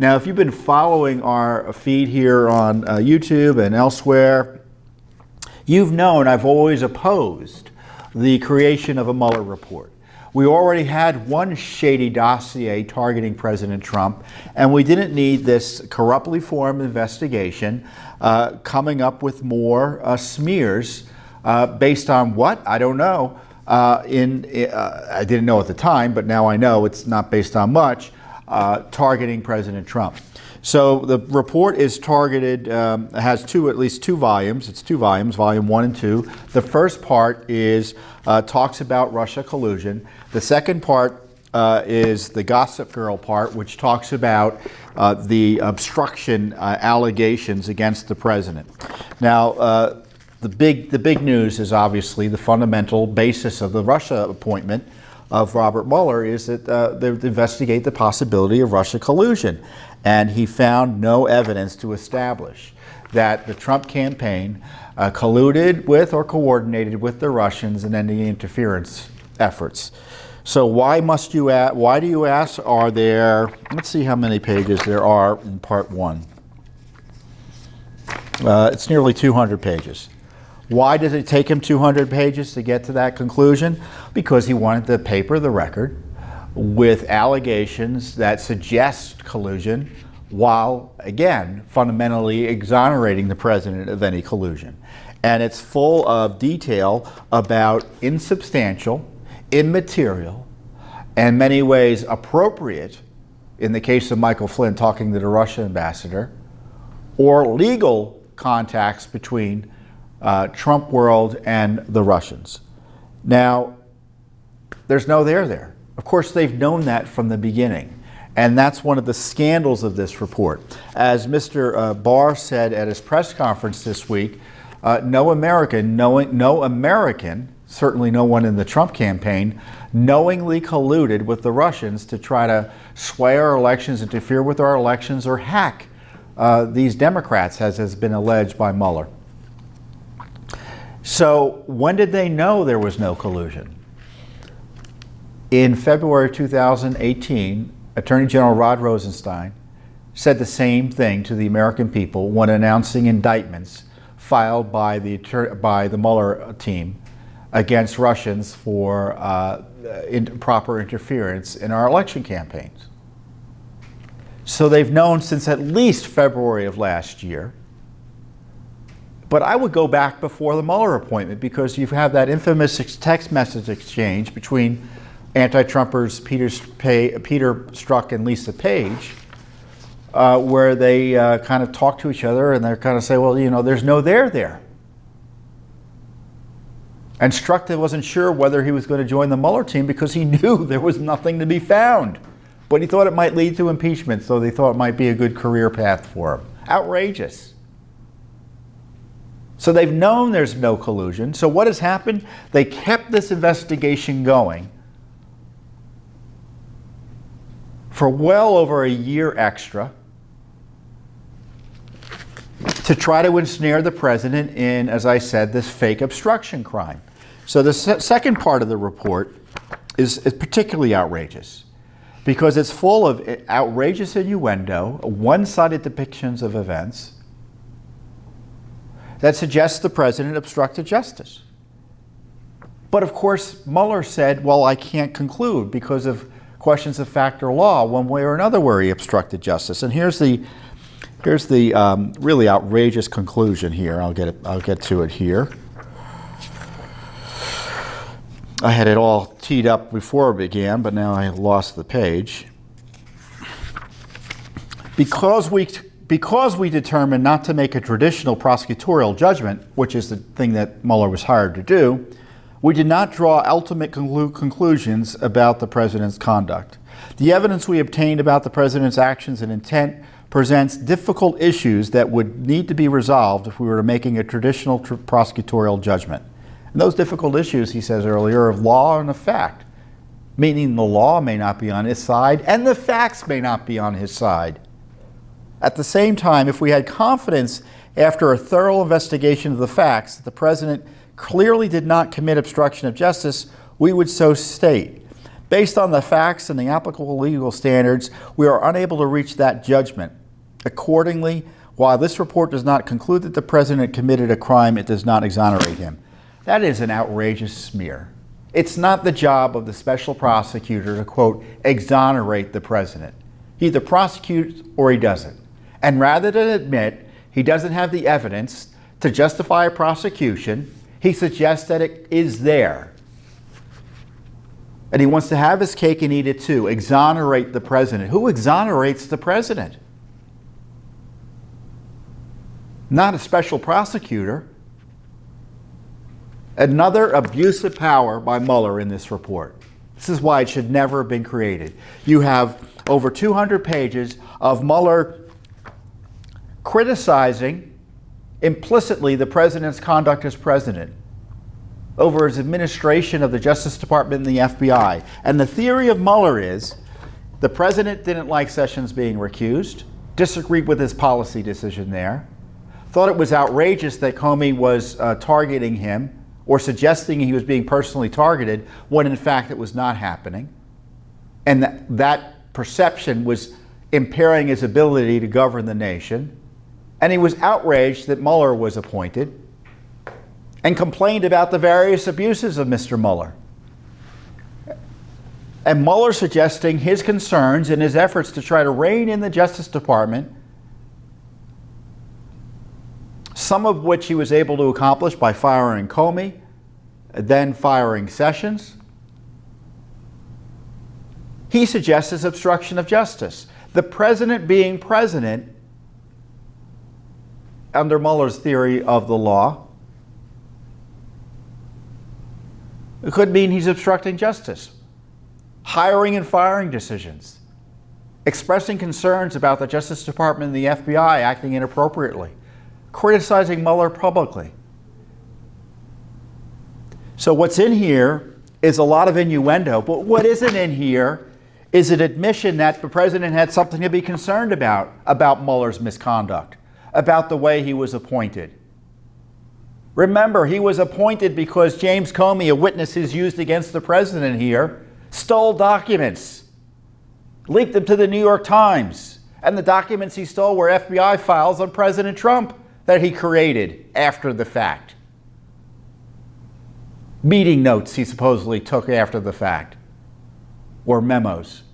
Now, if you've been following our feed here on YouTube and elsewhere, you've known I've always opposed the creation of a Mueller report. We already had one shady dossier targeting President Trump, and we didn't need this corruptly formed investigation coming up with more smears based on what? I don't know. I didn't know at the time, but now I know it's not based on much, targeting President Trump. So the report is targeted, has at least two volumes. It's two volumes, volume 1 and 2. The first part is talks about Russia collusion. The second part is the Gossip Girl part, which talks about the obstruction allegations against the president. Now, the big news is obviously the fundamental basis of the Russia appointment of Robert Mueller is that they investigate the possibility of Russia collusion. And he found no evidence to establish that the Trump campaign colluded with or coordinated with the Russians in any interference efforts. So why do you ask, are there, let's see how many pages there are in part 1. It's nearly 200 pages. Why did it take him 200 pages to get to that conclusion? Because he wanted to paper the record with allegations that suggest collusion while, again, fundamentally exonerating the president of any collusion. And it's full of detail about insubstantial, immaterial, and many ways appropriate, in the case of Michael Flynn talking to the Russian ambassador, or legal contacts between Trump world and the Russians. Now, there's no there. Of course, they've known that from the beginning. And that's one of the scandals of this report. As Mr. Barr said at his press conference this week, no American, certainly no one in the Trump campaign, knowingly colluded with the Russians to try to sway our elections, interfere with our elections, or hack these Democrats, as has been alleged by Mueller. So when did they know there was no collusion? In February 2018, Attorney General Rod Rosenstein said the same thing to the American people when announcing indictments filed by the Mueller team against Russians for improper interference in our election campaigns. So they've known since at least February of last year. But I would go back before the Mueller appointment, because you have that infamous text message exchange between anti-Trumpers Peter Strzok and Lisa Page, where they kind of talk to each other and they kind of say, well, you know, there's no there. And Strzok wasn't sure whether he was going to join the Mueller team because he knew there was nothing to be found. But he thought it might lead to impeachment, so they thought it might be a good career path for him. Outrageous. So they've known there's no collusion. So what has happened? They kept this investigation going for well over a year extra to try to ensnare the president in, as I said, this fake obstruction crime. So the second part of the report is particularly outrageous because it's full of outrageous innuendo, one-sided depictions of events that suggests the president obstructed justice. But of course, Mueller said, well, I can't conclude because of questions of fact or law, one way or another, where he obstructed justice. And here's the really outrageous conclusion here. I'll get to it here. I had it all teed up before it began, but now I lost the page. Because we determined not to make a traditional prosecutorial judgment, which is the thing that Mueller was hired to do, we did not draw ultimate conclusions about the president's conduct. The evidence we obtained about the president's actions and intent presents difficult issues that would need to be resolved if we were making a traditional prosecutorial judgment. And those difficult issues, he says earlier, are of law and of fact, meaning the law may not be on his side and the facts may not be on his side. At the same time, if we had confidence after a thorough investigation of the facts that the president clearly did not commit obstruction of justice, we would so state. Based on the facts and the applicable legal standards, we are unable to reach that judgment. Accordingly, while this report does not conclude that the president committed a crime, it does not exonerate him. That is an outrageous smear. It's not the job of the special prosecutor to, quote, exonerate the president. He either prosecutes or he doesn't. And rather than admit he doesn't have the evidence to justify a prosecution, he suggests that it is there. And he wants to have his cake and eat it too, exonerate the president. Who exonerates the president? Not a special prosecutor. Another abuse of power by Mueller in this report. This is why it should never have been created. You have over 200 pages of Mueller criticizing implicitly the president's conduct as president over his administration of the Justice Department and the FBI. And the theory of Mueller is the president didn't like Sessions being recused, disagreed with his policy decision there, thought it was outrageous that Comey was targeting him or suggesting he was being personally targeted when in fact it was not happening. And that perception was impairing his ability to govern the nation. And he was outraged that Mueller was appointed and complained about the various abuses of Mr. Mueller. And Mueller suggesting his concerns and his efforts to try to rein in the Justice Department, some of which he was able to accomplish by firing Comey, then firing Sessions. He suggests obstruction of justice. The president being president, under Mueller's theory of the law, it could mean he's obstructing justice. Hiring and firing decisions. Expressing concerns about the Justice Department and the FBI acting inappropriately. Criticizing Mueller publicly. So what's in here is a lot of innuendo, but what isn't in here is an admission that the president had something to be concerned about Mueller's misconduct, about the way he was appointed. Remember, he was appointed because James Comey, a witness who's used against the president here, stole documents, leaked them to the New York Times, and the documents he stole were FBI files on President Trump that he created after the fact. Meeting notes he supposedly took after the fact, or memos.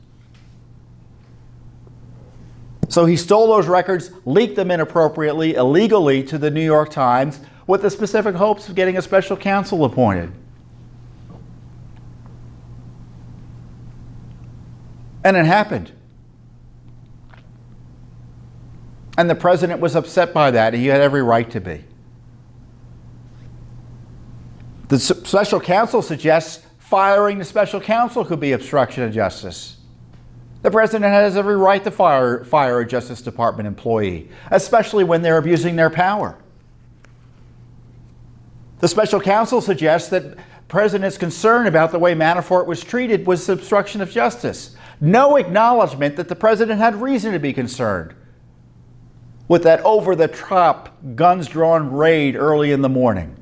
So he stole those records, leaked them inappropriately, illegally to the New York Times with the specific hopes of getting a special counsel appointed. And it happened. And the president was upset by that. He had every right to be. The special counsel suggests firing the special counsel could be obstruction of justice. The president has every right to fire a Justice Department employee, especially when they're abusing their power. The special counsel suggests that the president's concern about the way Manafort was treated was obstruction of justice. No acknowledgement that the president had reason to be concerned with that over-the-top, guns-drawn raid early in the morning.